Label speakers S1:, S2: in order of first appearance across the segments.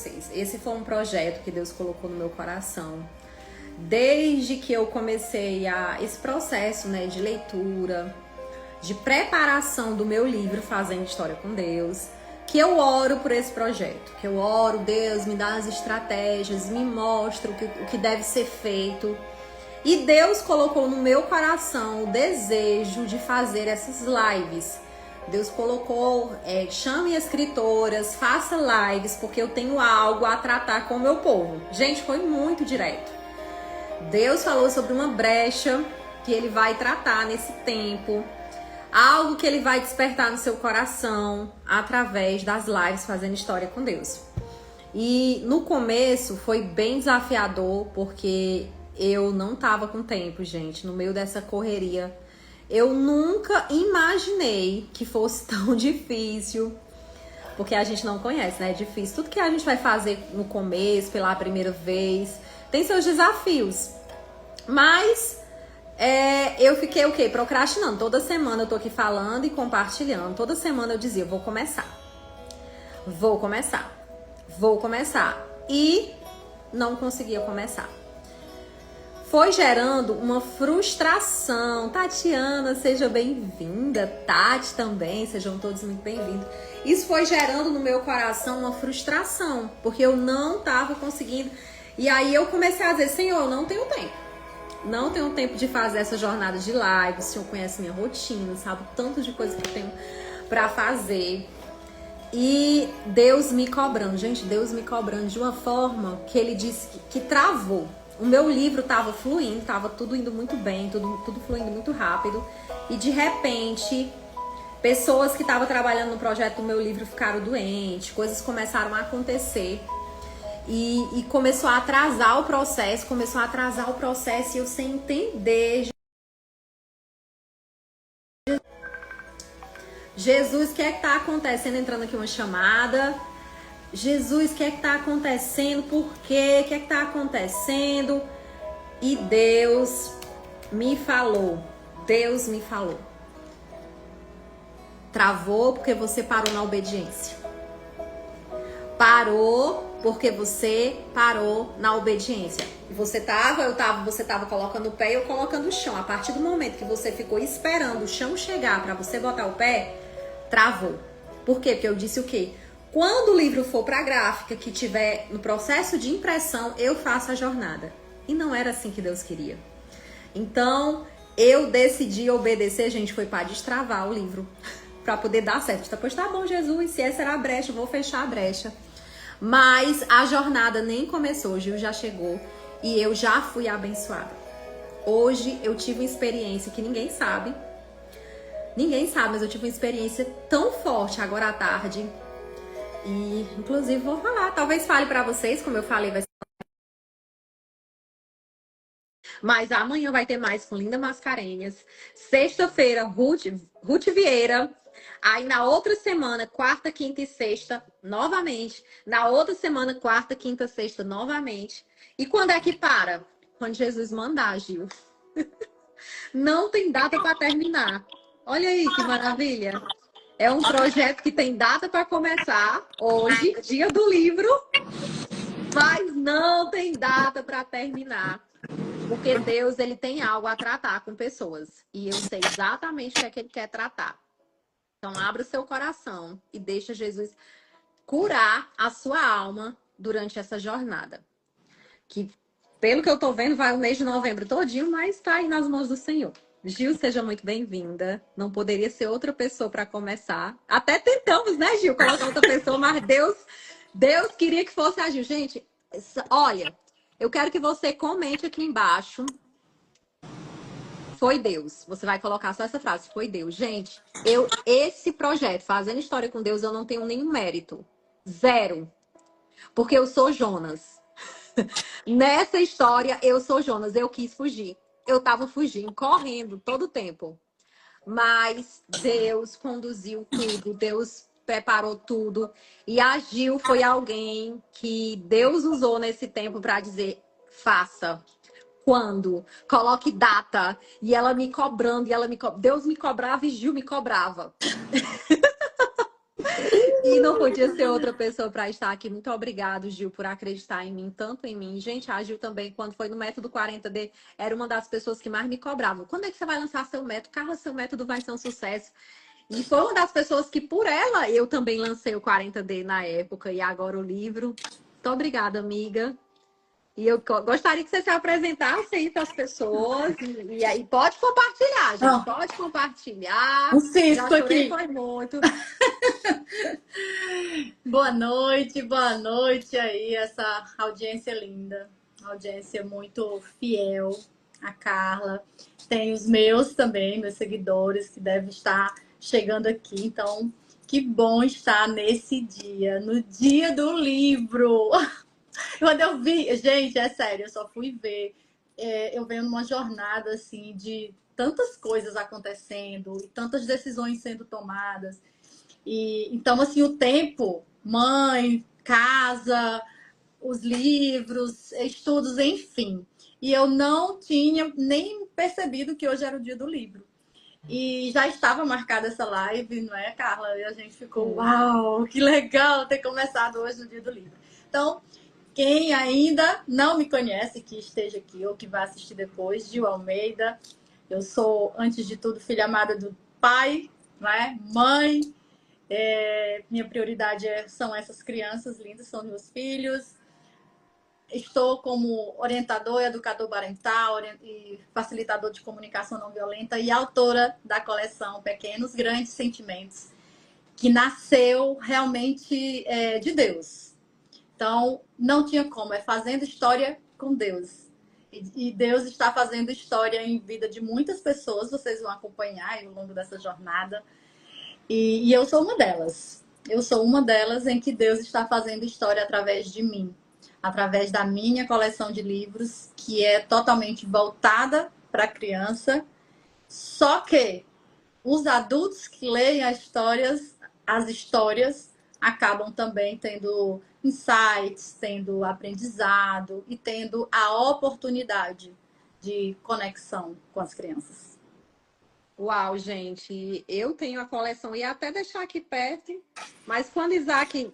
S1: vocês. Esse foi um projeto que Deus colocou no meu coração. Desde que eu comecei esse processo, né, de leitura, de preparação do meu livro Fazendo História com Deus, que eu oro por esse projeto, que eu oro, Deus me dá as estratégias, me mostra o que deve ser feito. E Deus colocou no meu coração o desejo de fazer essas lives. Deus colocou, chame escritoras, faça lives, porque eu tenho algo a tratar com o meu povo. Gente, foi muito direto. Deus falou sobre uma brecha que Ele vai tratar nesse tempo. Algo que Ele vai despertar no seu coração através das lives Fazendo História com Deus. E no começo foi bem desafiador, porque eu não tava com tempo, gente, no meio dessa correria. Eu nunca imaginei que fosse tão difícil, porque a gente não conhece, né? É difícil. Tudo que a gente vai fazer no começo, pela primeira vez, tem seus desafios. Mas eu fiquei o quê? Procrastinando. Toda semana eu tô aqui falando e compartilhando. Toda semana eu dizia, vou começar. E não conseguia começar. Foi gerando uma frustração. Tatiana, seja bem-vinda. Tati também, sejam todos muito bem-vindos. Isso foi gerando no meu coração uma frustração, porque eu não estava conseguindo. E aí eu comecei a dizer, Senhor, eu não tenho tempo. Não tenho tempo de fazer essa jornada de live. O Senhor conhece minha rotina, sabe? Tanto de coisa que eu tenho pra fazer. E Deus me cobrando. Gente, Deus me cobrando de uma forma que Ele disse que travou. O meu livro estava fluindo, estava tudo indo muito bem, tudo fluindo muito rápido. E de repente, pessoas que estavam trabalhando no projeto do meu livro ficaram doentes, coisas começaram a acontecer. E começou a atrasar o processo, e eu sem entender. Jesus, o que é que tá acontecendo? Entrando aqui uma chamada. Jesus, o que é que tá acontecendo? Por quê? O que é que tá acontecendo? E Deus me falou. Travou porque você parou na obediência. Parou porque você parou na obediência. Você tava colocando o pé e eu colocando o chão. A partir do momento que você ficou esperando o chão chegar para você botar o pé, travou. Por quê? Porque eu disse o quê? Quando o livro for para a gráfica, que tiver no processo de impressão, eu faço a jornada. E não era assim que Deus queria. Então, eu decidi obedecer, gente, foi para destravar o livro, para poder dar certo. Depois, tá bom, Jesus, se essa era a brecha, eu vou fechar a brecha. Mas a jornada nem começou, Gil já chegou e eu já fui abençoada. Hoje eu tive uma experiência que ninguém sabe, mas eu tive uma experiência tão forte agora à tarde. E, inclusive, vou falar. Talvez fale pra vocês, como eu falei, vai ser... Mas amanhã vai ter mais com Linda Mascarenhas. Sexta-feira, Ruth Vieira. Aí, na outra semana, quarta, quinta e sexta, novamente. Na outra semana, quarta, quinta, sexta, novamente. E quando é que para? Quando Jesus mandar, Gil. Não tem data pra terminar. Olha aí que maravilha. É um projeto que tem data para começar hoje, dia do livro, mas não tem data para terminar. Porque Deus, Ele tem algo a tratar com pessoas. E eu sei exatamente o que é que Ele quer tratar. Então, abra o seu coração e deixa Jesus curar a sua alma durante essa jornada. Que, pelo que eu tô vendo, vai o mês de novembro todinho, mas tá aí nas mãos do Senhor. Gil, seja muito bem-vinda. Não poderia ser outra pessoa para começar. Até tentamos, né, Gil, colocar outra pessoa, mas Deus queria que fosse a Gil. Gente, olha, eu quero que você comente aqui embaixo. Foi Deus. Você vai colocar só essa frase, foi Deus. Gente, esse projeto, Fazendo História com Deus, eu não tenho nenhum mérito. Zero. Porque eu sou Jonas. Nessa história, eu sou Jonas. Eu quis fugir. Eu tava fugindo, correndo todo o tempo. Mas Deus conduziu tudo, Deus preparou tudo. E a Gil foi alguém que Deus usou nesse tempo para dizer, faça. Quando? Coloque data. E ela me cobrando, Deus me cobrava e Gil me cobrava. E não podia ser outra pessoa para estar aqui. Muito obrigado, Gil, por acreditar em mim, tanto em mim. Gente, a Gil também, quando foi no Método 40D, era uma das pessoas que mais me cobravam. Quando é que você vai lançar seu método? Carla, seu método vai ser um sucesso. E foi uma das pessoas que, por ela, eu também lancei o 40D na época e agora o livro. Muito obrigada, amiga. E eu gostaria que você se apresentasse aí para as pessoas. E aí, pode compartilhar, gente.
S2: Ó,
S1: Pode compartilhar.
S2: um
S1: Já
S2: cisco
S1: chorei,
S2: aqui.
S1: foi muito.
S2: Boa noite aí, essa audiência linda, audiência muito fiel, a Carla. Tem os meus também, meus seguidores, que devem estar chegando aqui. Então, que bom estar nesse dia, no dia do livro. Quando eu vi, gente, é sério, eu só fui ver. Eu venho numa jornada assim de tantas coisas acontecendo e tantas decisões sendo tomadas. E então, assim, o tempo, mãe, casa, os livros, estudos, enfim. E eu não tinha nem percebido que hoje era o dia do livro. E já estava marcada essa live, não é, Carla? E a gente ficou, uau, que legal ter começado hoje no dia do livro. Então, quem ainda não me conhece, que esteja aqui ou que vai assistir depois, Gil Almeida. Eu sou, antes de tudo, filha amada do pai, né? Mãe. Minha prioridade são essas crianças lindas, são meus filhos. Estou como orientador e educador parental e facilitador de comunicação não violenta e autora da coleção Pequenos Grandes Sentimentos, que nasceu realmente de Deus. Então, não tinha como, é fazendo história com Deus. E Deus está fazendo história em vida de muitas pessoas, vocês vão acompanhar ao longo dessa jornada. E eu sou uma delas. Eu sou uma delas em que Deus está fazendo história através de mim, através da minha coleção de livros, que é totalmente voltada para a criança. Só que os adultos que leem as histórias, acabam também tendo insights, tendo aprendizado e tendo a oportunidade de conexão com as crianças.
S1: Uau, gente, eu tenho a coleção, ia até deixar aqui perto, mas quando Isaac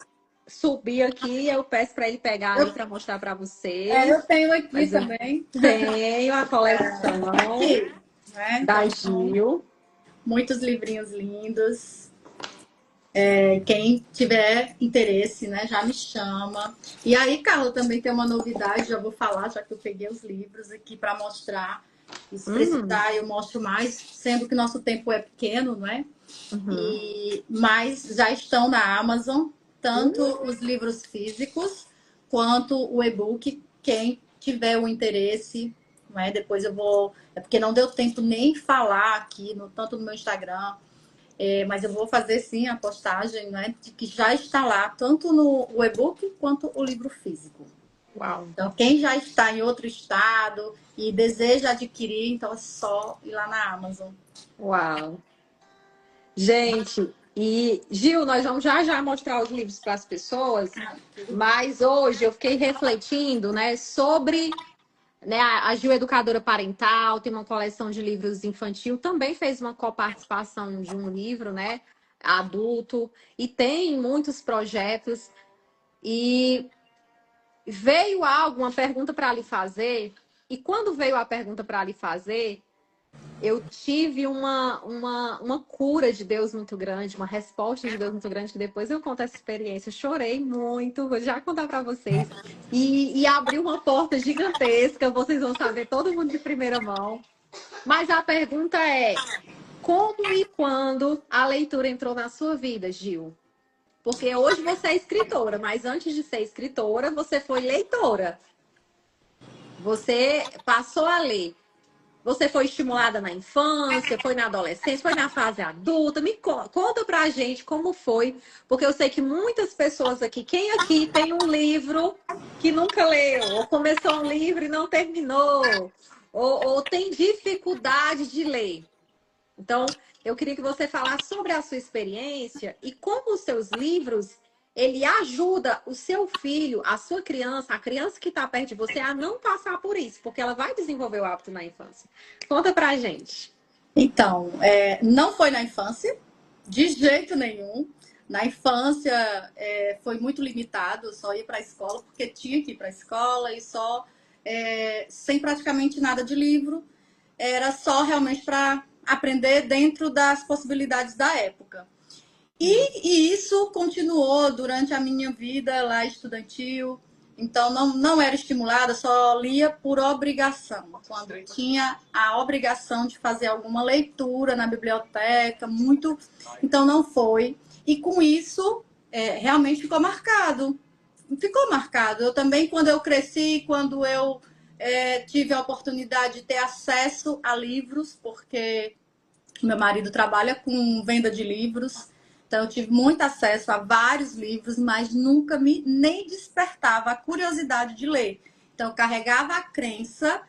S1: subir aqui, eu peço para ele pegar
S2: Eu,
S1: ali para mostrar para vocês.
S2: eu tenho aqui
S1: Mas eu
S2: também.
S1: tenho a coleção
S2: Aqui, né?
S1: da
S2: Então, são
S1: Gil.
S2: muitos livrinhos lindos. Quem tiver interesse, né, já me chama. E aí, Carla, também tem uma novidade, já vou falar, já que eu peguei os livros aqui para mostrar. E se precisar, eu mostro mais, sendo que nosso tempo é pequeno, não é?
S1: Uhum.
S2: Mas já estão na Amazon, tanto os livros físicos quanto o e-book. Quem tiver o interesse, não é? Depois eu vou. É porque não deu tempo nem falar aqui, tanto no meu Instagram. Mas eu vou fazer sim a postagem, né? De que já está lá, tanto no e-book quanto o livro físico.
S1: Uau.
S2: Então, quem já está em outro estado e deseja adquirir, então é só ir lá na Amazon.
S1: Uau. Gente, e Gil, nós vamos já já mostrar os livros para as pessoas, mas hoje eu fiquei refletindo, né, sobre, né, a Gil Educadora Parental, tem uma coleção de livros infantil, também fez uma coparticipação de um livro, né, adulto, e tem muitos projetos, e veio algo, uma pergunta para lhe fazer, e quando veio a pergunta para lhe fazer, eu tive uma cura de Deus muito grande, uma resposta de Deus muito grande, que depois eu conto essa experiência. Eu chorei muito, vou já contar para vocês. E abriu uma porta gigantesca, vocês vão saber todo mundo de primeira mão. Mas a pergunta é: como e quando a leitura entrou na sua vida, Gil? Porque hoje você é escritora, mas antes de ser escritora, você foi leitora. Você passou a ler. Você foi estimulada na infância, foi na adolescência, foi na fase adulta? Me conta pra gente como foi, porque eu sei que muitas pessoas aqui, quem aqui tem um livro que nunca leu, ou começou um livro e não terminou, ou tem dificuldade de ler. Então, eu queria que você falasse sobre a sua experiência e como os seus livros, ele ajuda o seu filho, a sua criança, a criança que está perto de você, a não passar por isso, porque ela vai desenvolver o hábito na infância. Conta pra gente.
S2: Então, não foi na infância, de jeito nenhum. Na infância, foi muito limitado, eu só ia para a escola porque tinha que ir para a escola e só, sem praticamente nada de livro, era só realmente para aprender dentro das possibilidades da época. E isso continuou durante a minha vida lá estudantil. Então, não era estimulada, só lia por obrigação. Quando tinha a obrigação de fazer alguma leitura na biblioteca, muito. Então, não foi. E com isso, realmente ficou marcado. Ficou marcado. Eu também, quando eu cresci, quando eu tive a oportunidade de ter acesso a livros, porque meu marido trabalha com venda de livros, então eu tive muito acesso a vários livros, mas nunca me nem despertava a curiosidade de ler. Então eu carregava a crença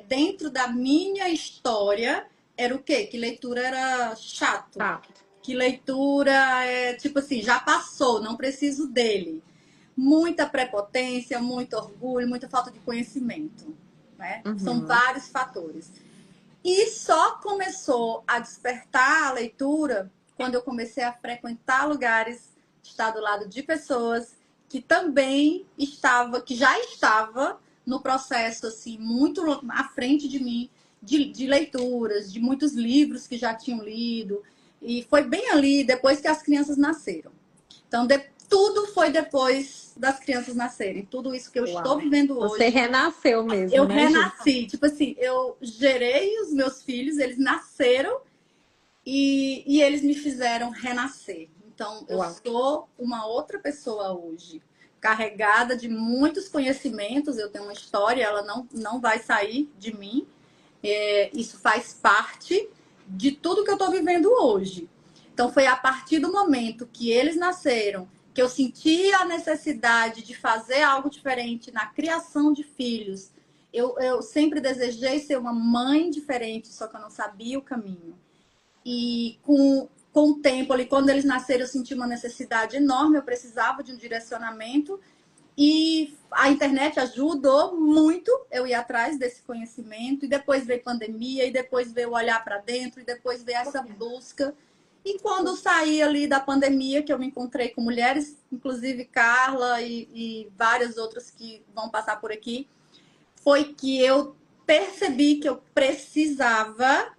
S2: dentro da minha história era o quê? Que leitura era chato.
S1: Tá.
S2: Que leitura tipo assim, já passou, não preciso dele. Muita prepotência, muito orgulho, muita falta de conhecimento, né? São vários fatores. E só começou a despertar a leitura quando eu comecei a frequentar lugares, estar do lado de pessoas que também que já estava no processo assim muito à frente de mim, de leituras, de muitos livros que já tinham lido. E foi bem ali, depois que as crianças nasceram. Então, tudo foi depois das crianças nascerem. Tudo isso que eu estou vivendo hoje.
S1: Você renasceu mesmo,
S2: Eu
S1: né,
S2: renasci. Tipo assim, eu gerei os meus filhos, eles nasceram e eles me fizeram renascer. Então, eu sou uma outra pessoa hoje, carregada de muitos conhecimentos. Eu tenho uma história, ela não vai sair de mim. Isso faz parte de tudo que eu estou vivendo hoje. Então, foi a partir do momento que eles nasceram que eu senti a necessidade de fazer algo diferente na criação de filhos. Eu sempre desejei ser uma mãe diferente, só que eu não sabia o caminho. E com o tempo ali, quando eles nasceram, eu senti uma necessidade enorme, eu precisava de um direcionamento. E a internet ajudou muito eu ir atrás desse conhecimento. E depois veio pandemia, e depois veio olhar para dentro, e depois veio essa busca. E quando saí ali da pandemia, que eu me encontrei com mulheres, inclusive Carla e várias outras que vão passar por aqui, foi que eu percebi que eu precisava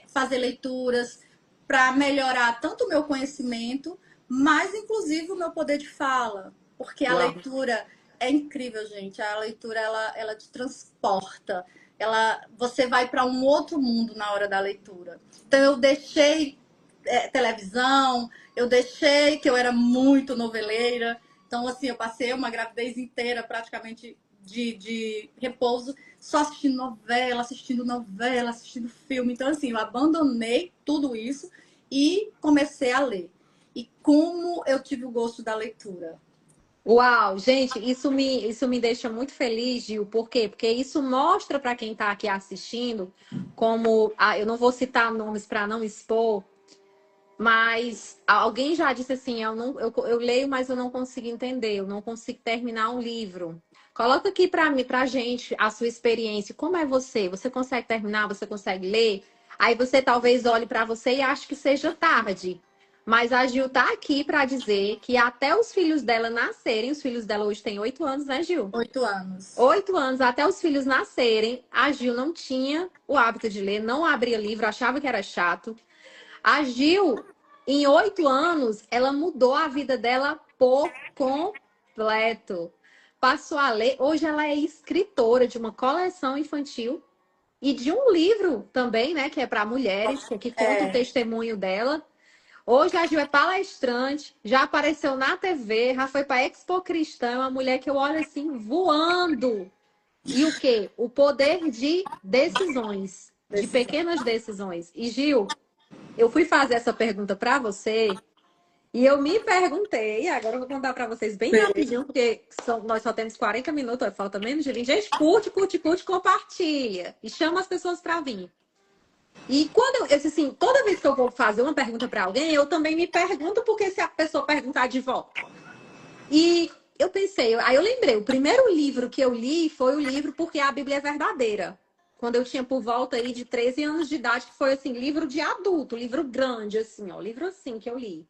S2: fazer leituras para melhorar tanto o meu conhecimento, mas inclusive o meu poder de fala. Porque a leitura é incrível, gente. A leitura, ela te transporta. Você vai para um outro mundo na hora da leitura. Então, eu deixei televisão, eu deixei que eu era muito noveleira. Então, assim, eu passei uma gravidez inteira praticamente de repouso, só assistindo novela, assistindo filme. Então, assim, eu abandonei tudo isso e comecei a ler. E como eu tive o gosto da leitura.
S1: Uau, gente, isso me deixa muito feliz, Gil. Por quê? Porque isso mostra para quem está aqui assistindo, como eu não vou citar nomes para não expor, mas alguém já disse assim: eu leio, mas eu não consigo entender, eu não consigo terminar um livro. Coloca aqui para mim, para a gente, a sua experiência. Como é você? Você consegue terminar? Você consegue ler? Aí você talvez olhe para você e ache que seja tarde. Mas a Gil tá aqui para dizer que até os filhos dela nascerem, os filhos dela hoje têm 8 anos, né, Gil?
S2: 8 anos.
S1: 8 anos, até os filhos nascerem, a Gil não tinha o hábito de ler, não abria livro, achava que era chato. A Gil, em 8 anos, ela mudou a vida dela por completo. Passou a ler. Hoje ela é escritora de uma coleção infantil e de um livro também, né? Que é para mulheres, que conta o testemunho dela. Hoje a Gil é palestrante, já apareceu na TV, já foi para Expo Cristã, é uma mulher que eu olho assim, voando. E o quê? O poder de decisões, de pequenas decisões. E Gil, eu fui fazer essa pergunta para você e eu me perguntei, agora eu vou contar para vocês bem rapidinho, porque nós só temos 40 minutos, falta menos de 20. Gente, curte, compartilha e chama as pessoas para vir. E quando eu assim, toda vez que eu vou fazer uma pergunta para alguém, eu também me pergunto porque se a pessoa perguntar de volta. E eu pensei, aí eu lembrei, o primeiro livro que eu li foi o livro Porque a Bíblia é Verdadeira. Quando eu tinha por volta aí de 13 anos de idade, que foi assim, livro de adulto, livro grande, assim, ó, livro assim que eu li.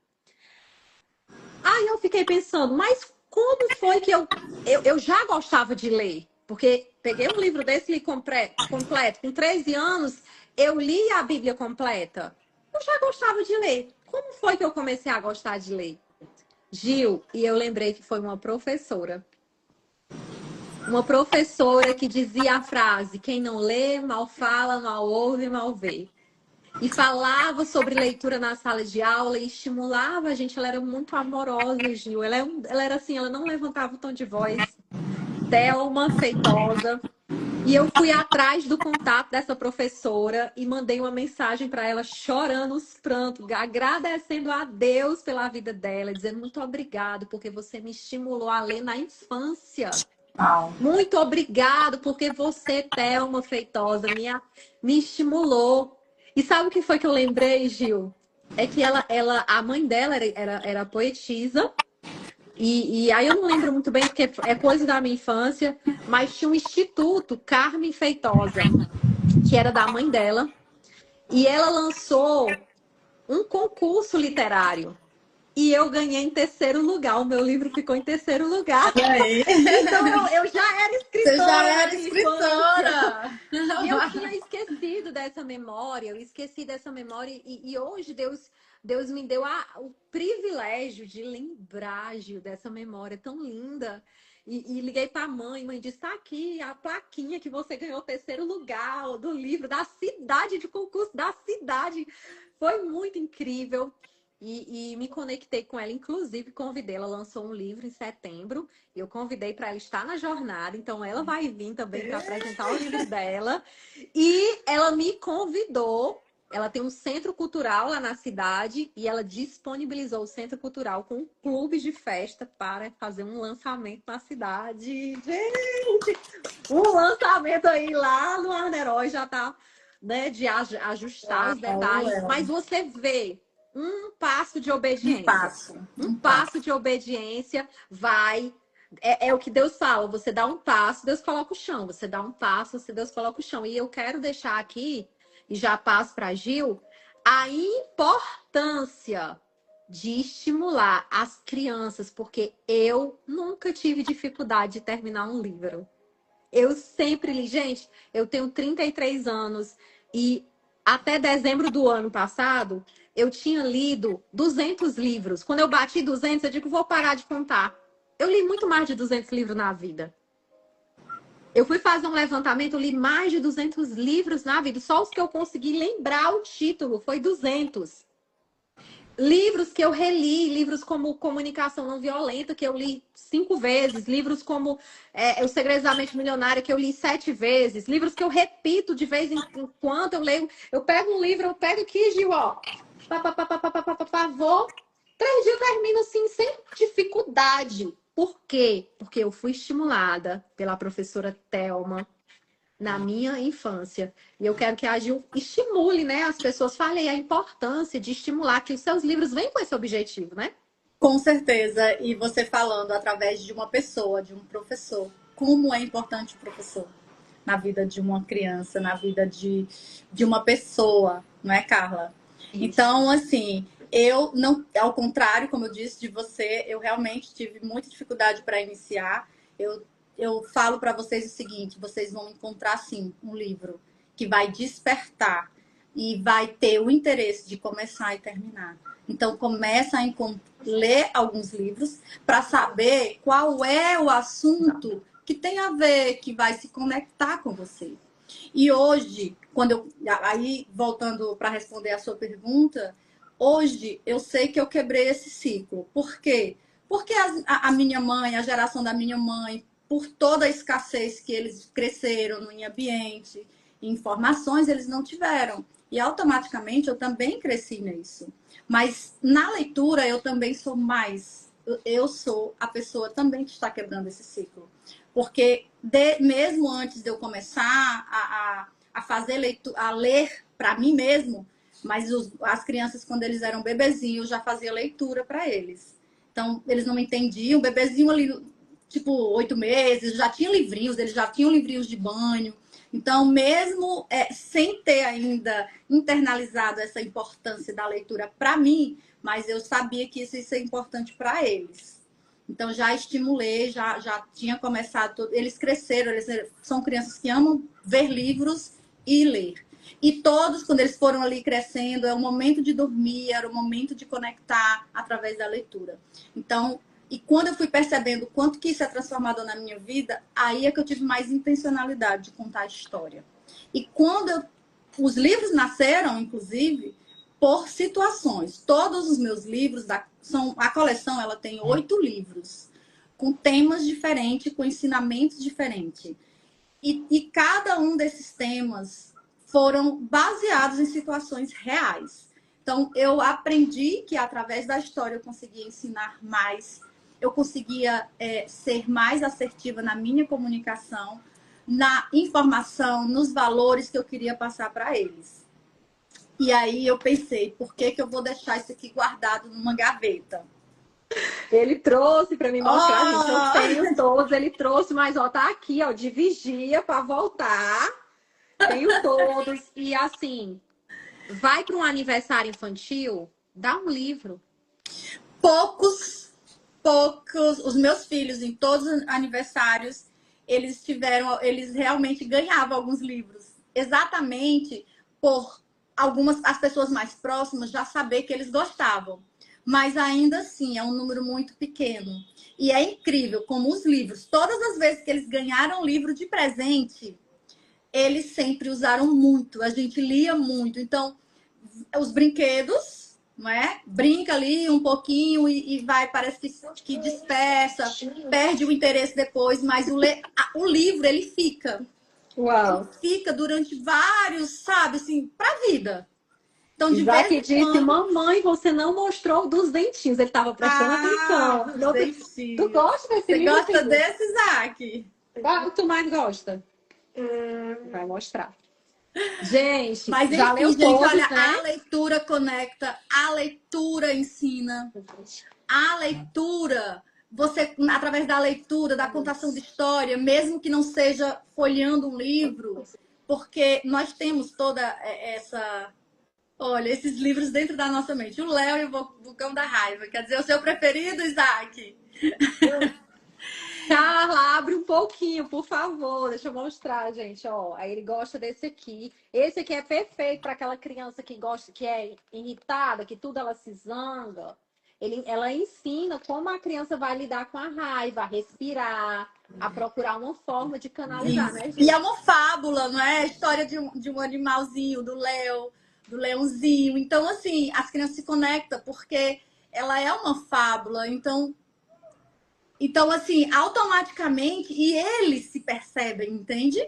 S1: Aí eu fiquei pensando, mas como foi que eu já gostava de ler? Porque peguei um livro desse li completo, com 13 anos, eu li a Bíblia completa. Eu já gostava de ler. Como foi que eu comecei a gostar de ler? Gil, e eu lembrei que foi uma professora. Uma professora que dizia a frase: quem não lê, mal fala, mal ouve, mal vê. E falava sobre leitura na sala de aula e estimulava a gente. Ela era muito amorosa, Gil. Ela era assim, ela não levantava o tom de voz. Thelma Feitosa. E eu fui atrás do contato dessa professora e mandei uma mensagem para ela, chorando os prantos, agradecendo a Deus pela vida dela, dizendo muito obrigado, porque você me estimulou a ler na infância.
S2: Uau.
S1: Muito obrigado, porque você, Thelma Feitosa, me estimulou. E sabe o que foi que eu lembrei, Gil? É que a mãe dela era poetisa, e aí eu não lembro muito bem, porque é coisa da minha infância, mas tinha um instituto, Carmen Feitosa, que era da mãe dela, e ela lançou um concurso literário. E eu ganhei em terceiro lugar. O meu livro ficou em terceiro lugar.
S2: Olha aí.
S1: Então eu já era
S2: Você já
S1: escritora na
S2: era
S1: minha infância.
S2: escritora.
S1: E eu tinha esquecido dessa memória, eu esqueci dessa memória. E hoje Deus me deu o privilégio de lembrar, Gil, dessa memória tão linda. E liguei para a mãe disse: tá aqui a plaquinha que você ganhou terceiro lugar do livro da cidade, de concurso da cidade. Foi muito incrível. E me conectei com ela, inclusive convidei. Ela lançou um livro em setembro. Eu convidei para ela estar na jornada, então ela vai vir também para apresentar o livro dela. E ela me convidou. Ela tem um centro cultural lá na cidade e ela disponibilizou o centro cultural com um clube de festa para fazer um lançamento na cidade. Gente, um lançamento aí lá no Arnerói já tá, né, de ajustar os detalhes. Mas você vê um passo de
S2: Um
S1: obediência.
S2: passo.
S1: Um
S2: Um passo.
S1: passo de obediência vai. É o que Deus fala. Você dá um passo, Deus coloca o chão. Você dá um passo, Deus coloca o chão. E eu quero deixar aqui, e já passo para Gil, a importância de estimular as crianças, porque eu nunca tive dificuldade de terminar um livro. Eu sempre li. Gente, eu tenho 33 anos e até dezembro do ano passado, eu tinha lido 200 livros. Quando eu bati 200, eu digo, vou parar de contar. Eu li muito mais de 200 livros na vida. Eu fui fazer um levantamento, eu li mais de 200 livros na vida. Só os que eu consegui lembrar o título foi 200. Livros que eu reli, livros como Comunicação Não Violenta, que eu li 5 vezes, livros como O Segredo da Mente Milionária, que eu li 7 vezes, livros que eu repito de vez em quando eu leio. Eu pego um livro, eu pego aqui, Gil, ó, vou. 3 dias eu termino assim, sem dificuldade. Por quê? Porque eu fui estimulada pela professora Thelma na minha infância. E eu quero que a Gil estimule, né, as pessoas. Falem a importância de estimular, que os seus livros vêm com esse objetivo, né?
S2: Com certeza. E você falando através de uma pessoa, de um professor. Como é importante o professor na vida de uma criança, na vida de uma pessoa, não é, Carla?
S1: Isso.
S2: Então, assim, eu não, ao contrário, como eu disse de você, eu realmente tive muita dificuldade para iniciar. Eu falo para vocês o seguinte: vocês vão encontrar sim um livro que vai despertar e vai ter o interesse de começar e terminar. Então começa a ler alguns livros para saber qual é o assunto que tem a ver, que vai se conectar com você. E hoje, aí voltando para responder a sua pergunta, hoje eu sei que eu quebrei esse ciclo. Por quê? Porque a minha mãe, a geração da minha mãe, por toda a escassez que eles cresceram no ambiente, informações eles não tiveram. E automaticamente eu também cresci nisso. Mas na leitura eu também sou mais. Eu sou a pessoa também que está quebrando esse ciclo. Porque mesmo antes de eu começar a fazer leitura, a ler para mim mesmo, mas as crianças, quando eles eram bebezinhos, eu já fazia leitura para eles. Então, eles não me entendiam. O bebezinho ali, tipo, 8 meses, já tinha livrinhos, eles já tinham livrinhos de banho. Então, mesmo sem ter ainda internalizado essa importância da leitura para mim, mas eu sabia que isso ia ser importante para eles. Então já estimulei, já tinha começado. Eles cresceram, eles são crianças que amam ver livros e ler. E todos, quando eles foram ali crescendo, é o momento de dormir, era o momento de conectar através da leitura. Então, e quando eu fui percebendo o quanto que isso é transformador na minha vida, aí é que eu tive mais intencionalidade de contar a história. E os livros nasceram, inclusive, por situações. Todos os meus livros, a coleção ela tem 8 livros, com temas diferentes, com ensinamentos diferentes. E cada um desses temas foram baseados em situações reais. Então, eu aprendi que através da história eu conseguia ensinar mais, eu conseguia ser mais assertiva na minha comunicação, na informação, nos valores que eu queria passar para eles. E aí eu pensei, por que eu vou deixar isso aqui guardado numa gaveta?
S1: Ele trouxe para me mostrar, gente, eu tenho todos, ele trouxe, mas ó, tá aqui, ó, de vigia para voltar. Tenho todos e assim, vai para um aniversário infantil, dá um livro.
S2: Poucos, os meus filhos em todos os aniversários, eles realmente ganhavam alguns livros, exatamente por as pessoas mais próximas já saber que eles gostavam. Mas ainda assim, é um número muito pequeno. E é incrível como os livros, todas as vezes que eles ganharam livro de presente, eles sempre usaram muito, a gente lia muito. Então, os brinquedos, não é? Brinca ali um pouquinho e vai, parece que dispersa, perde o interesse depois, mas o livro, ele fica.
S1: Uau!
S2: Ele fica durante vários, sabe, assim, pra vida. Então, de
S1: Isaac
S2: vez em
S1: disse,
S2: quando...
S1: mamãe, você não mostrou dos dentinhos. Ele estava prestando atenção. Tu gosta desse
S2: Você
S1: livro?
S2: gosta desse, Isaac?
S1: Qual tu mais gosta? Vai mostrar. Gente,
S2: mas
S1: já
S2: enfim,
S1: leu
S2: gente,
S1: todos,
S2: olha,
S1: né?
S2: a leitura conecta, a leitura ensina, a leitura, você, através da leitura, da contação de história, mesmo que não seja folheando um livro, porque nós temos toda essa... Olha, esses livros dentro da nossa mente. O Léo e o Vulcão da Raiva. Quer dizer, o seu preferido, Isaac?
S1: Carla, abre um pouquinho, por favor. Deixa eu mostrar, gente. Ó, aí ele gosta desse aqui. Esse aqui é perfeito para aquela criança que gosta, que é irritada, que tudo ela se zanga. Ela ensina como a criança vai lidar com a raiva, a respirar, a procurar uma forma de canalizar, né, gente?
S2: E é uma fábula, não é? A história de um animalzinho, do leãozinho. Então, assim, as crianças se conectam porque ela é uma fábula. Então, assim, automaticamente, e eles se percebem, entende?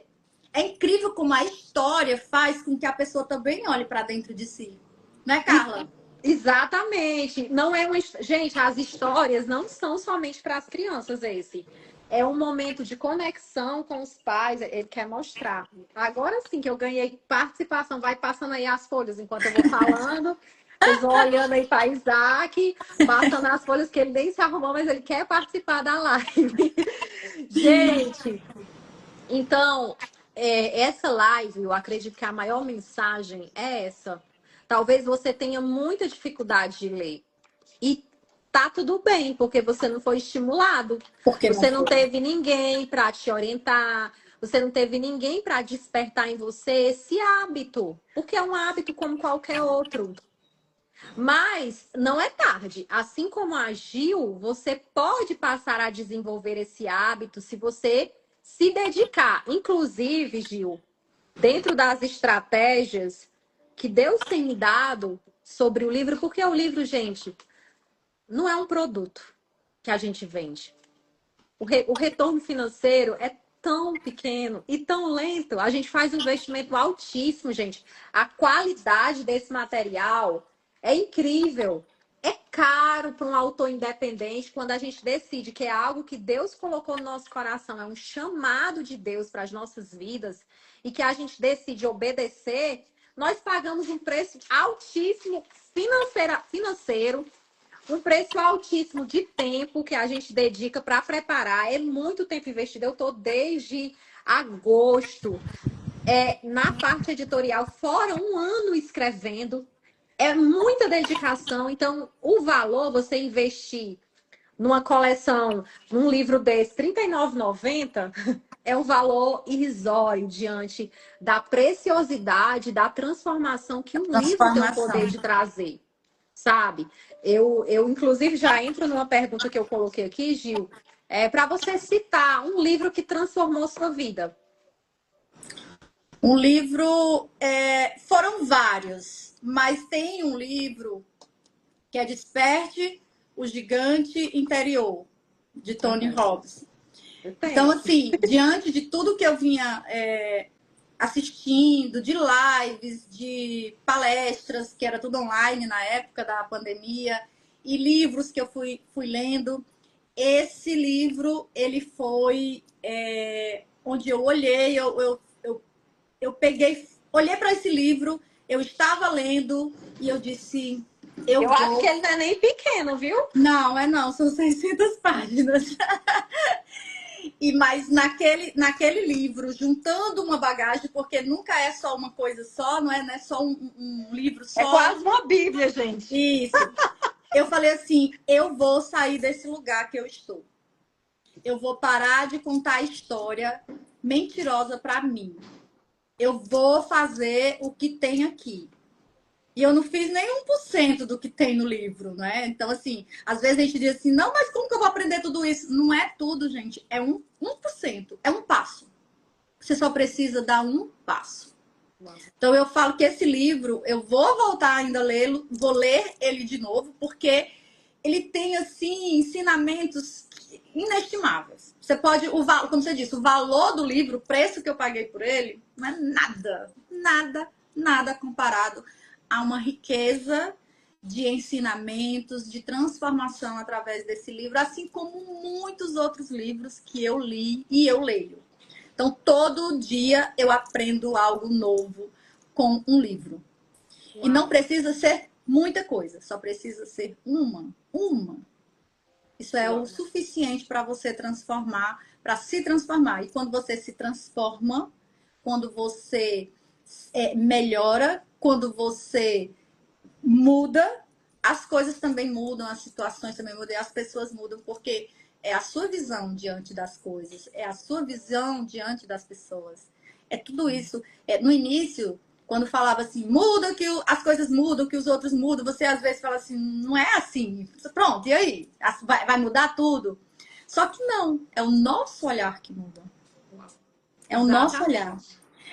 S2: É incrível como a história faz com que a pessoa também olhe para dentro de si. Né, Carla?
S1: Exatamente. Não é uma... Gente, as histórias não são somente para as crianças, esse. É um momento de conexão com os pais, ele quer mostrar. Agora sim que eu ganhei participação, vai passando aí as folhas enquanto eu vou falando. Vocês vão olhando aí para Isaac, passando as folhas que ele nem se arrumou, mas ele quer participar da live. Gente, então, essa live, eu acredito que a maior mensagem é essa. Talvez você tenha muita dificuldade de ler. E tá tudo bem, porque você não foi estimulado. Você não teve ninguém para te orientar. Você não teve ninguém para despertar em você esse hábito. Porque é um hábito como qualquer outro. Mas não é tarde. Assim como agiu, você pode passar a desenvolver esse hábito se você se dedicar. Inclusive, Gil, dentro das estratégias que Deus tem me dado sobre o livro, porque o livro, gente, não é um produto que a gente vende. O retorno financeiro é tão pequeno e tão lento. A gente faz um investimento altíssimo, gente. A qualidade desse material é incrível. É caro para um autor independente quando a gente decide que é algo que Deus colocou no nosso coração, é um chamado de Deus para as nossas vidas e que a gente decide obedecer. Nós pagamos um preço altíssimo financeiro, um preço altíssimo de tempo que a gente dedica para preparar. É muito tempo investido. Eu estou desde agosto na parte editorial, fora um ano escrevendo. é muita dedicação. Então, o valor, você investir numa coleção, num livro desse, R$ 39,90, é um valor irrisório diante da preciosidade, da transformação que um livro tem o
S2: Transformação.
S1: poder de trazer, sabe? Eu inclusive, já entro numa pergunta que eu coloquei aqui, Gil, para você citar um livro que transformou sua vida.
S2: Um livro, foram vários, mas tem um livro que é Desperte o Gigante Interior, de Tony Robbins. Então, assim, diante de tudo que eu vinha assistindo, de lives, de palestras, que era tudo online na época da pandemia, e livros que eu fui lendo, esse livro, ele foi onde eu olhei, eu peguei, olhei para esse livro, eu estava lendo e eu disse,
S1: eu acho que ele não é nem pequeno, viu?
S2: Não, são 600 páginas. Mas naquele livro, juntando uma bagagem, porque nunca é só uma coisa só, não é só um livro só.
S1: É quase uma Bíblia, gente.
S2: Isso. Eu falei assim, eu vou sair desse lugar que eu estou. Eu vou parar de contar a história mentirosa para mim. Eu vou fazer o que tem aqui. E eu não fiz nem 1% do que tem no livro, né? Então, assim, às vezes a gente diz assim, não, mas como que eu vou aprender tudo isso? Não é tudo, gente. É 1%. É um passo. Você só precisa dar um passo. Então, eu falo que esse livro, eu vou voltar ainda a lê-lo, vou ler ele de novo, porque ele tem, assim, ensinamentos inestimáveis. Você pode, como você disse, o valor do livro, o preço que eu paguei por ele, não é nada comparado a uma riqueza de ensinamentos, de transformação através desse livro, assim como muitos outros livros que eu li e eu leio. Então, todo dia eu aprendo algo novo com um livro. Uau. E não precisa ser muita coisa, só precisa ser uma. Isso é o suficiente para você transformar, para se transformar. E quando você se transforma, quando você melhora, quando você muda, as coisas também mudam, as situações também mudam, as pessoas mudam, porque é a sua visão diante das coisas, é a sua visão diante das pessoas. É tudo isso. No início, quando falava assim, muda que as coisas mudam, que os outros mudam, você às vezes fala assim, não é assim. Pronto, e aí? Vai mudar tudo? Só que não, é o nosso olhar que muda. É o nosso olhar.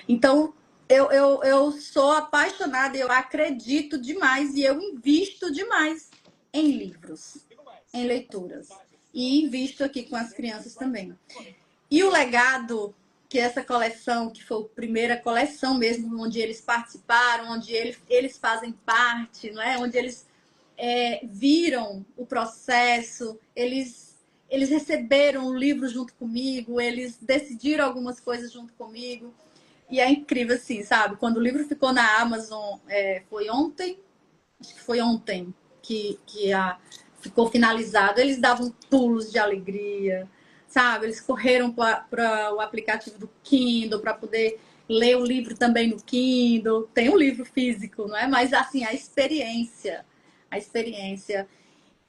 S2: Então, eu sou apaixonada, eu acredito demais e eu invisto demais em livros, em leituras. E invisto aqui com as crianças também. E o legado que essa coleção, que foi a primeira coleção mesmo, onde eles participaram, onde eles fazem parte, não é? Onde eles viram o processo, eles receberam o livro junto comigo, eles decidiram algumas coisas junto comigo. E é incrível, assim, sabe? Quando o livro ficou na Amazon, foi ontem, acho que foi ontem que ficou finalizado. Eles davam pulos de alegria, sabe? Eles correram para o aplicativo do Kindle para poder ler o livro também no Kindle. Tem um livro físico, não é? Mas, assim, a experiência.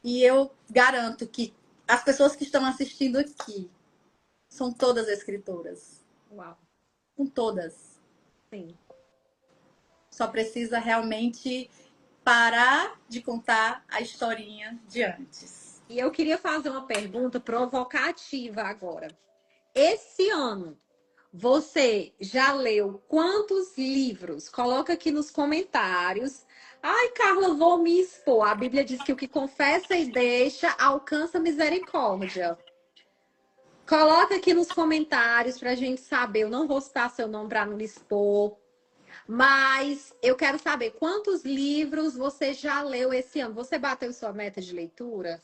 S2: E eu garanto que as pessoas que estão assistindo aqui são todas escritoras.
S1: Uau.
S2: Com todas.
S1: Sim.
S2: Só precisa realmente parar de contar a historinha de antes.
S1: E eu queria fazer uma pergunta provocativa agora. Esse ano, você já leu quantos livros? Coloca aqui nos comentários. Ai, Carla, vou me expor. A Bíblia diz que o que confessa e deixa alcança misericórdia. Coloca aqui nos comentários pra gente saber. Eu não vou citar seu nome para não me expor. Mas eu quero saber quantos livros você já leu esse ano. Você bateu sua meta de leitura?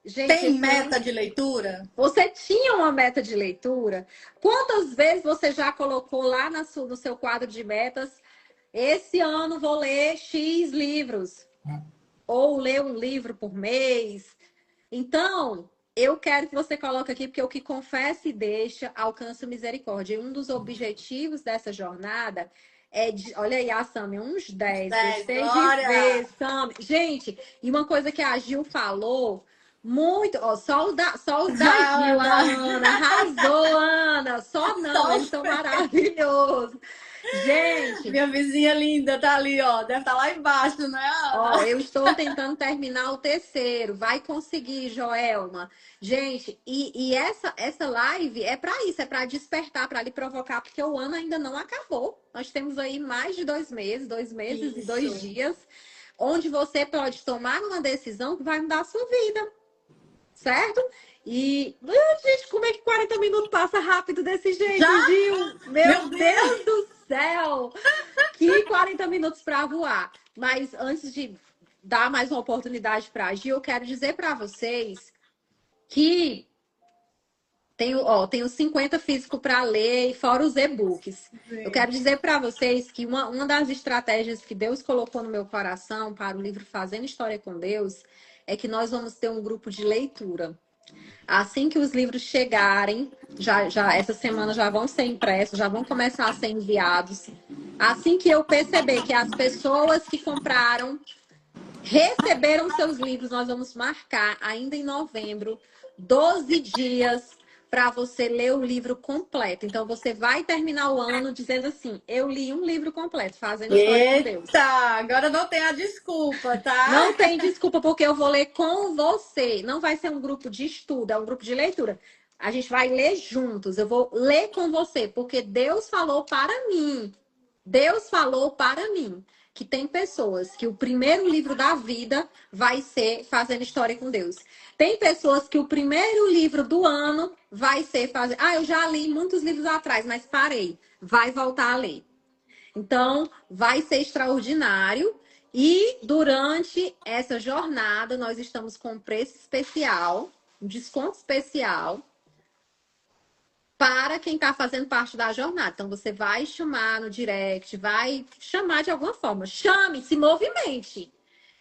S2: Gente, tem meta de leitura?
S1: Você tinha uma meta de leitura? Quantas vezes você já colocou lá no seu quadro de metas? Esse ano vou ler X livros. Ou ler um livro por mês. Então, eu quero que você coloque aqui, porque o que confessa e deixa alcança misericórdia. E um dos objetivos dessa jornada Olha aí, a Sami, uns 10.
S2: 10,
S1: Gostei de
S2: Glória!
S1: ver, Sami. Gente, e uma coisa que a Gil falou, muito, ó, só os da Gil, a
S2: Ana,
S1: Ana, arrasou, Ana. Só não,
S2: só
S1: eles
S2: os
S1: são maravilhosos. Gente,
S2: minha vizinha linda tá ali, ó. Deve estar lá embaixo, né,
S1: ó,
S2: Ana?
S1: eu estou tentando terminar o terceiro. Vai conseguir, Joelma. Gente, e essa live é para isso, é para despertar, para lhe provocar, porque o ano ainda não acabou. Nós temos aí mais de 2 meses, 2 meses e dois
S2: Isso.
S1: dias, onde você pode tomar uma decisão que vai mudar a sua vida, certo? E, gente, como é que 40 minutos passa rápido desse
S2: Já?
S1: jeito, Gil? Meu
S2: Meu
S1: Deus
S2: Deus!
S1: do céu! Que 40 minutos para voar. Mas antes de dar mais uma oportunidade para a Gil, eu quero dizer para vocês que tenho 50 físico para ler, fora os e-books. Eu
S2: Sim.
S1: quero dizer para vocês que uma das estratégias que Deus colocou no meu coração para o livro Fazendo História com Deus é que nós vamos ter um grupo de leitura. Assim que os livros chegarem, já essa semana já vão ser impressos, já vão começar a ser enviados. Assim que eu perceber que as pessoas que compraram receberam seus livros, nós vamos marcar ainda em novembro 12 dias para você ler o livro completo. Então você vai terminar o ano dizendo assim: eu li um livro completo, Fazendo História com Deus.
S2: Eita, agora não tem a desculpa, tá?
S1: Não tem desculpa, porque eu vou ler com você. Não vai ser um grupo de estudo, é um grupo de leitura. A gente vai ler juntos. Eu vou ler com você, porque Deus falou para mim. Deus falou para mim que tem pessoas que o primeiro livro da vida vai ser Fazendo História com Deus. Tem pessoas que o primeiro livro do ano vai ser fazer. Ah, eu já li muitos livros atrás, mas parei. Vai voltar a ler. Então, vai ser extraordinário. E durante essa jornada, nós estamos com um preço especial, um desconto especial para quem está fazendo parte da jornada. Então, você vai chamar no direct, vai chamar de alguma forma. Chame, se movimente.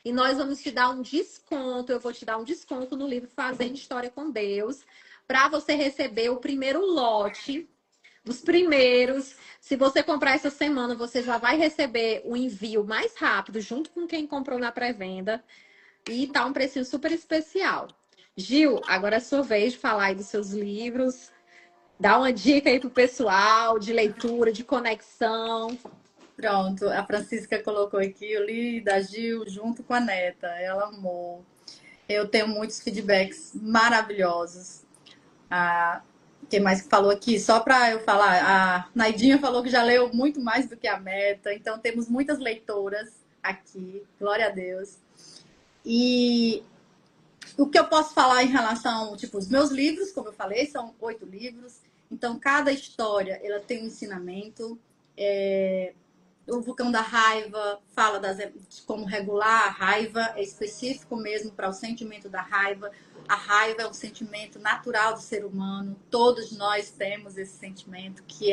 S1: E nós vamos te dar um desconto. Eu vou te dar um desconto no livro Fazendo História com Deus, para você receber o primeiro lote. Os primeiros, se você comprar essa semana, você já vai receber o envio mais rápido, junto com quem comprou na pré-venda. E tá um precinho super especial. Gil, agora é sua vez de falar aí dos seus livros. Dá uma dica aí pro pessoal de leitura, de conexão.
S2: Pronto, a Francisca colocou aqui, eu li da Gil junto com a neta, ela amou. Eu tenho muitos feedbacks maravilhosos. Ah, quem mais que falou aqui? Só para eu falar, a Naidinha falou que já leu muito mais do que a meta, então temos muitas leitoras aqui, glória a Deus. E o que eu posso falar em relação, tipo, os meus livros, como eu falei, são 8 livros, então cada história ela tem um ensinamento. O Vulcão da Raiva fala de como regular a raiva, é específico mesmo para o sentimento da raiva. A raiva é um sentimento natural do ser humano, todos nós temos esse sentimento que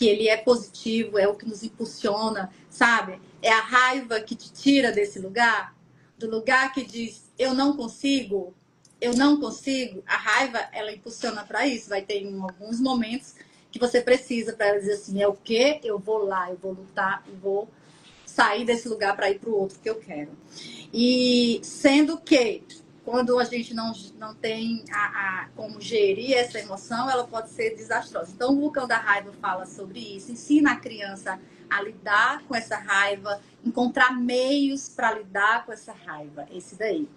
S2: ele é positivo, é o que nos impulsiona, sabe? É a raiva que te tira desse lugar, do lugar que diz eu não consigo, eu não consigo. A raiva, ela impulsiona para isso. Vai ter em alguns momentos que você precisa para dizer assim, é o quê? Eu vou lá, eu vou lutar, eu vou sair desse lugar para ir para o outro que eu quero. E sendo que quando a gente não tem como gerir essa emoção, ela pode ser desastrosa. Então, o Vulcão da Raiva fala sobre isso, ensina a criança a lidar com essa raiva, encontrar meios para lidar com essa raiva. Esse daí.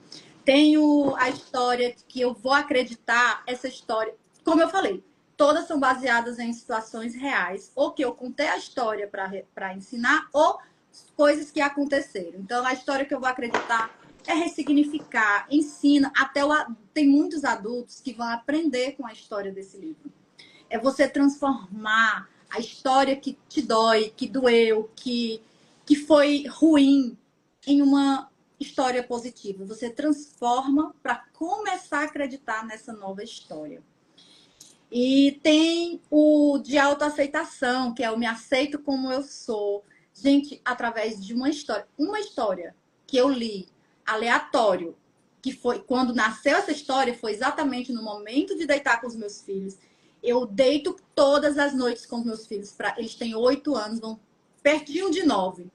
S2: Tenho a história que eu vou acreditar, essa história, como eu falei, todas são baseadas em situações reais, ou que eu contei a história para ensinar, ou coisas que aconteceram. Então, a história que eu vou acreditar é ressignificar, ensina, tem muitos adultos que vão aprender com a história desse livro. É você transformar a história que te dói, que doeu, que foi ruim, em uma história positiva. Você transforma para começar a acreditar nessa nova história. E tem o de autoaceitação, que é o me aceito como eu sou. Gente, através de uma história que eu li, aleatório, que foi quando nasceu essa história, foi exatamente no momento de deitar com os meus filhos. Eu deito todas as noites com os meus filhos. Eles têm 8 anos, vão pertinho de 9.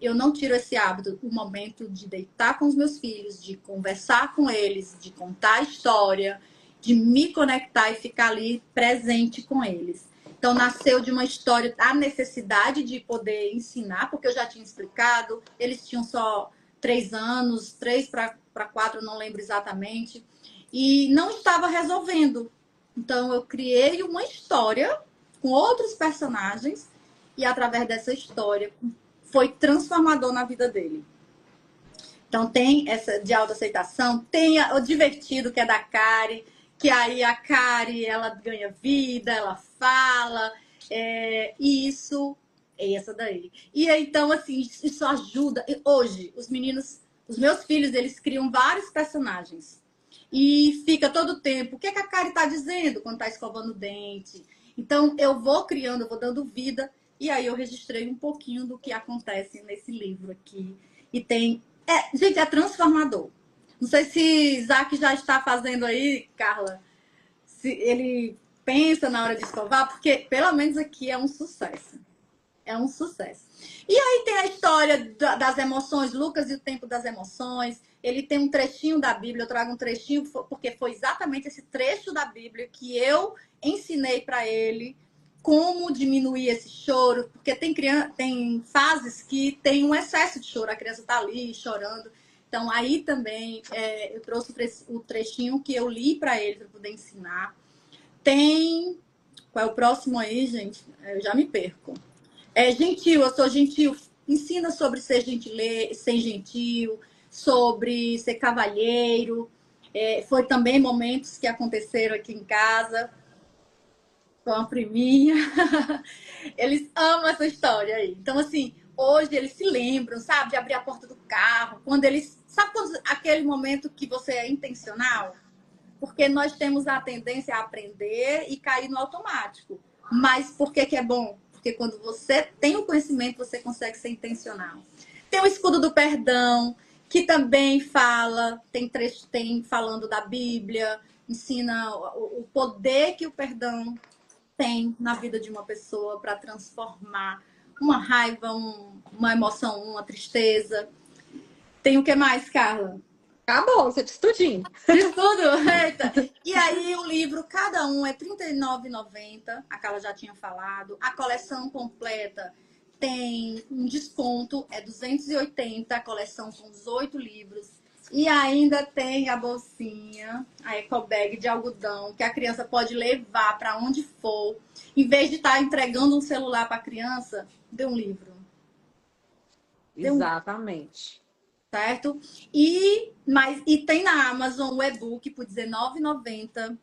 S2: Eu não tiro esse hábito, o momento de deitar com os meus filhos, de conversar com eles, de contar a história, de me conectar e ficar ali presente com eles. Então, nasceu de uma história, a necessidade de poder ensinar, porque eu já tinha explicado, eles tinham só 3 anos, 3 para 4, não lembro exatamente, e não estava resolvendo. Então, eu criei uma história com outros personagens, e através dessa história foi transformador na vida dele. Então, tem essa de autoaceitação, tem o divertido, que é da Kari, que aí a Kari, ela ganha vida, ela fala, e isso é essa daí. E então, assim, isso ajuda. Hoje, os meninos, os meus filhos, eles criam vários personagens. E fica todo o tempo, o que, é que a Kari tá dizendo quando tá escovando o dente? Então, eu vou criando, eu vou dando vida, e aí eu registrei um pouquinho do que acontece nesse livro aqui. E tem... gente, é transformador. Não sei se Isaac já está fazendo aí, Carla, se ele pensa na hora de escovar, porque pelo menos aqui é um sucesso. É um sucesso. E aí tem a história das emoções, Lucas e o Tempo das Emoções. Ele tem um trechinho da Bíblia, eu trago um trechinho, porque foi exatamente esse trecho da Bíblia que eu ensinei para ele como diminuir esse choro, porque tem fases que tem um excesso de choro, a criança está ali chorando. Então, aí também eu trouxe o trechinho que eu li para ele, para poder ensinar. Tem... Qual é o próximo aí, gente? Eu já me perco. Gentil, eu sou gentil. Ensina sobre ser gentil, sobre ser cavalheiro. Foi também momentos que aconteceram aqui em casa com a priminha. Eles amam essa história aí. Então, assim, hoje eles se lembram, sabe, de abrir a porta do carro. Quando eles... Sabe quando, aquele momento que você é intencional? Porque nós temos a tendência a aprender e cair no automático. Mas por que é bom? Porque quando você tem o conhecimento, você consegue ser intencional. Tem o escudo do perdão, que também fala, tem falando da Bíblia, ensina o poder que o perdão tem na vida de uma pessoa para transformar uma raiva, uma emoção, uma tristeza. Tem o que mais, Carla?
S1: Tá bom, você disse tudinho.
S2: Diz tudo? Eita. E aí o livro, cada um é R$ 39,90. A Carla já tinha falado. A coleção completa tem um desconto, é 280, a coleção com os 8 livros. E ainda tem a bolsinha, a ecobag de algodão, que a criança pode levar para onde for. Em vez de estar entregando um celular para a criança, dê um livro.
S1: Exatamente.
S2: Certo? E tem na Amazon o e-book por R$19,90.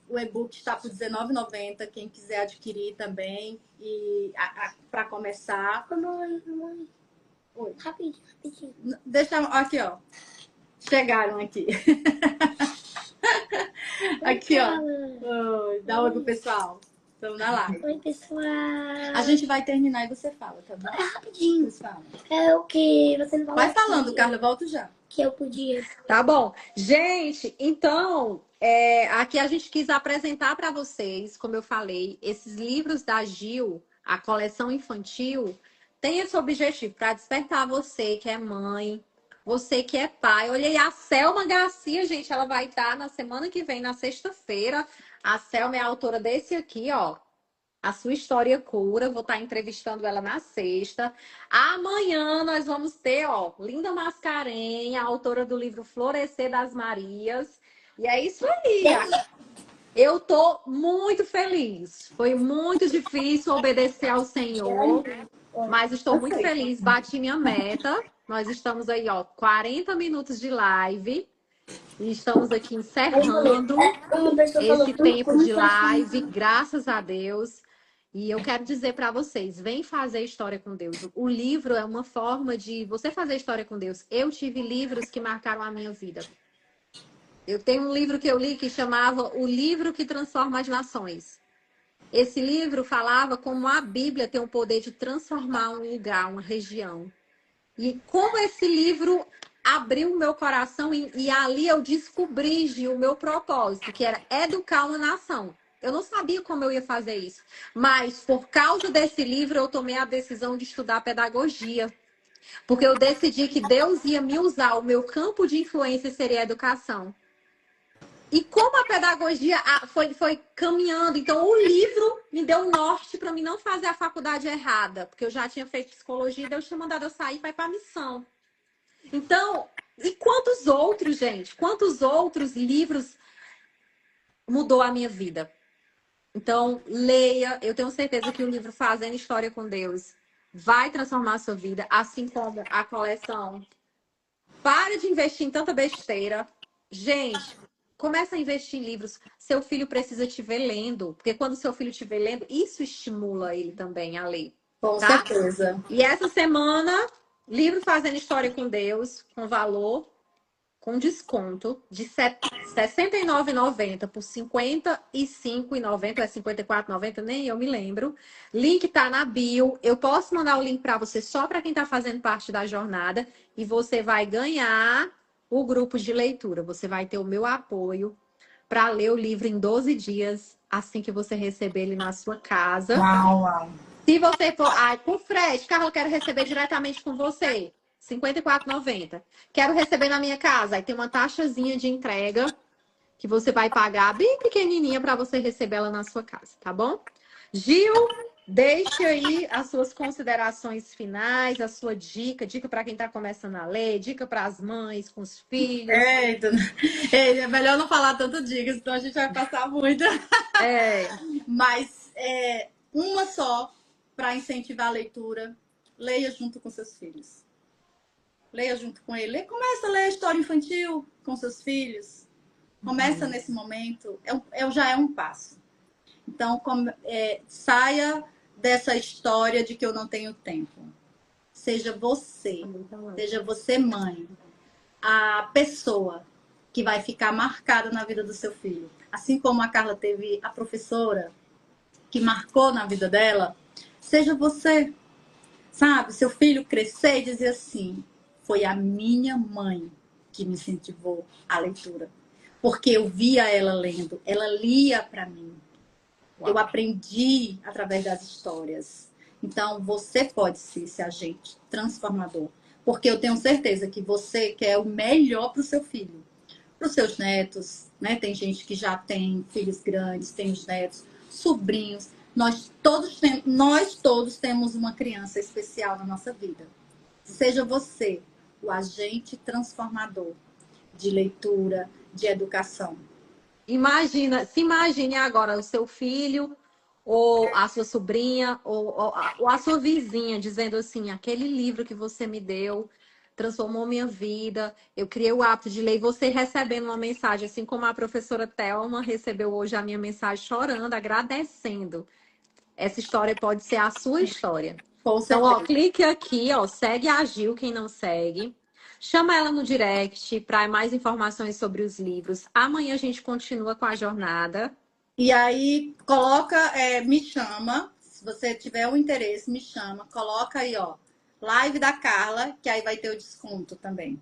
S2: O e-book está por R$19,90. Quem quiser adquirir também. E para começar.
S3: Mamãe.
S2: Oi.
S3: Rapidinho.
S2: Deixa aqui, ó. Chegaram aqui. Aqui, ó. Oi, dá oi pro pessoal. Estamos na live.
S3: Oi, pessoal.
S2: A gente vai terminar e você fala, tá bom?
S3: Rapidinho.
S2: Você fala.
S3: É o que você não falou.
S2: Vai falando, Carla, volto já.
S3: Que eu podia.
S1: Tá bom. Gente, então, aqui a gente quis apresentar para vocês, como eu falei, esses livros da Gil, a coleção infantil, tem esse objetivo para despertar você que é mãe, você que é pai. Olha aí, a Selma Garcia, gente, ela vai estar na semana que vem, na sexta-feira. A Selma é a autora desse aqui, ó. A Sua História Cura. Vou estar entrevistando ela na sexta. Amanhã nós vamos ter, ó, Linda Mascarenha, autora do livro Florescer das Marias. E é isso aí. Eu tô muito feliz. Foi muito difícil obedecer ao Senhor, mas estou muito feliz. Bati minha meta. Nós estamos aí, ó, 40 minutos de live. E estamos aqui encerrando esse tempo de live, graças a Deus. E eu quero dizer para vocês, vem fazer história com Deus. O livro é uma forma de você fazer história com Deus. Eu tive livros que marcaram a minha vida. Eu tenho um livro que eu li que chamava O Livro que Transforma as Nações. Esse livro falava como a Bíblia tem o poder de transformar um lugar, uma região. E como esse livro abriu o meu coração e ali eu descobri, Gil, o meu propósito, que era educar uma nação. eu não sabia como eu ia fazer isso. Mas por causa desse livro, eu tomei a decisão de estudar pedagogia. Porque eu decidi que Deus ia me usar, o meu campo de influência seria a educação. E como a pedagogia foi caminhando, então o livro me deu um norte para mim não fazer a faculdade errada, porque eu já tinha feito psicologia, Deus tinha mandado eu sair para ir para a missão. Então, e quantos outros, gente? Quantos outros livros mudou a minha vida? Então, leia. Eu tenho certeza que o livro Fazendo História com Deus vai transformar a sua vida, assim como a coleção. Para de investir em tanta besteira. Gente, começa a investir em livros. Seu filho precisa te ver lendo, porque quando seu filho te vê lendo, isso estimula ele também a ler,
S2: Com
S1: tá?
S2: certeza.
S1: E essa semana, livro Fazendo História com Deus, com valor, com desconto de R$ 69,90 por R$ 55,90 ou é R$ 54,90, nem eu me lembro. Link tá na bio. Eu posso mandar o link para você só para quem está fazendo parte da jornada e você vai ganhar o grupo de leitura. Você vai ter o meu apoio para ler o livro em 12 dias, assim que você receber ele na sua casa.
S2: Uau, uau.
S1: Se você for, por frete, Carla, eu quero receber diretamente com você. R$ 54,90. Quero receber na minha casa. Aí tem uma taxazinha de entrega que você vai pagar bem pequenininha para você receber ela na sua casa, tá bom? Gil, deixe aí as suas considerações finais, a sua dica para quem está começando a ler, dica para as mães, com os filhos.
S2: Eita, é melhor não falar tanto dicas, senão a gente vai passar muito. Mas uma só para incentivar a leitura. Leia junto com seus filhos. Leia junto com ele. Começa a ler a história infantil com seus filhos. Começa nesse momento. Já é um passo. Então, saia dessa história de que eu não tenho tempo. Seja você mãe, a pessoa que vai ficar marcada na vida do seu filho. Assim como a Carla teve a professora que marcou na vida dela, seja você. Sabe, seu filho crescer e dizer assim, foi a minha mãe que me incentivou a leitura. Porque eu via ela lendo, ela lia para mim. Uau. Eu aprendi através das histórias. Então, você pode ser esse agente transformador. Porque eu tenho certeza que você quer o melhor para o seu filho. Para os seus netos, né? Tem gente que já tem filhos grandes, tem os netos, sobrinhos. Nós todos temos uma criança especial na nossa vida. Seja você o agente transformador de leitura, de educação.
S1: Se imagine agora o seu filho, ou a sua sobrinha, ou a sua vizinha, dizendo assim, aquele livro que você me deu transformou minha vida, eu criei o hábito de ler, e você recebendo uma mensagem, assim como a professora Thelma recebeu hoje a minha mensagem chorando, agradecendo. Essa história pode ser a sua história. Então, clique aqui, segue a Gil, quem não segue. Chama ela no direct para mais informações sobre os livros. Amanhã a gente continua com a jornada.
S2: E aí, me chama. Se você tiver um interesse, me chama. Coloca aí, live da Carla, que aí vai ter o desconto também.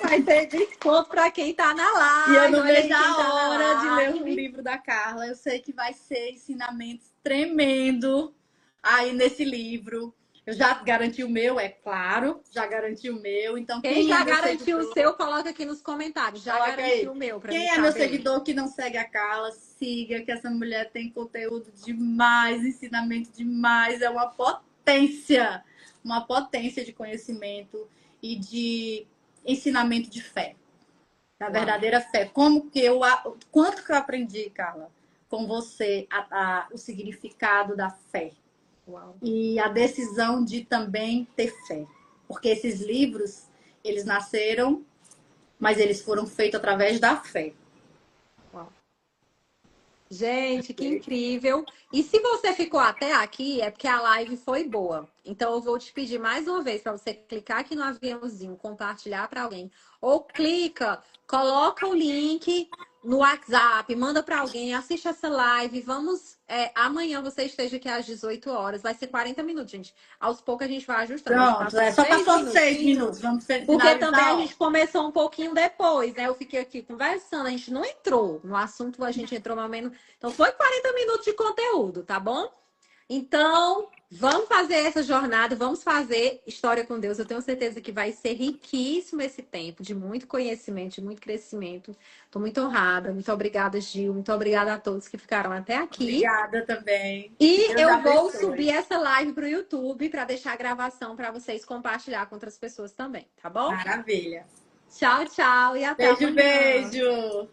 S1: Vai ter desconto para quem tá na live.
S2: E eu não vejo a hora de ler o livro da Carla. Eu sei que vai ser ensinamentos tremendo aí nesse livro. Eu já garanti o meu, é claro. Já garanti o meu. Então,
S1: quem já garantiu o seu, coloca aqui nos comentários. Já garantiu o meu.
S2: Quem é meu seguidor que não segue a Carla, siga, que essa mulher tem conteúdo demais, ensinamento demais. É uma potência de conhecimento e de ensinamento de fé. Da verdadeira fé. Quanto que eu aprendi, Carla, com você, o significado da fé. Uau. E a decisão de também ter fé. Porque esses livros, eles nasceram, mas eles foram feitos através da fé.
S1: Uau. Gente, que incrível. E se você ficou até aqui, é porque a live foi boa. Então, eu vou te pedir mais uma vez para você clicar aqui no aviãozinho, compartilhar para alguém. Ou coloca o link no WhatsApp, manda para alguém, assiste essa live. Vamos, amanhã você esteja aqui às 18 horas. Vai ser 40 minutos, gente. Aos poucos a gente vai ajustando. Hoje
S2: Pronto,
S1: passou
S2: só
S1: 6
S2: passou 6 minutos.
S1: minutinhos.
S2: Vamos
S1: Porque também a
S2: finalizar, ó.
S1: gente começou um pouquinho depois, né? Eu fiquei aqui conversando, a gente não entrou no assunto, a gente entrou mais ou menos. Então foi 40 minutos de conteúdo, tá bom? Então, vamos fazer essa jornada, vamos fazer História com Deus. Eu tenho certeza que vai ser riquíssimo esse tempo, de muito conhecimento, de muito crescimento. Estou muito honrada. Muito obrigada, Gil. Muito obrigada a todos que ficaram até aqui.
S2: Obrigada também.
S1: E
S2: Deus
S1: eu vou
S2: abençoe.
S1: subir essa live para o YouTube para deixar a gravação para vocês compartilhar com outras pessoas também, tá bom?
S2: Maravilha.
S1: Tchau, tchau e até
S2: Beijo,
S1: amanhã.
S2: beijo.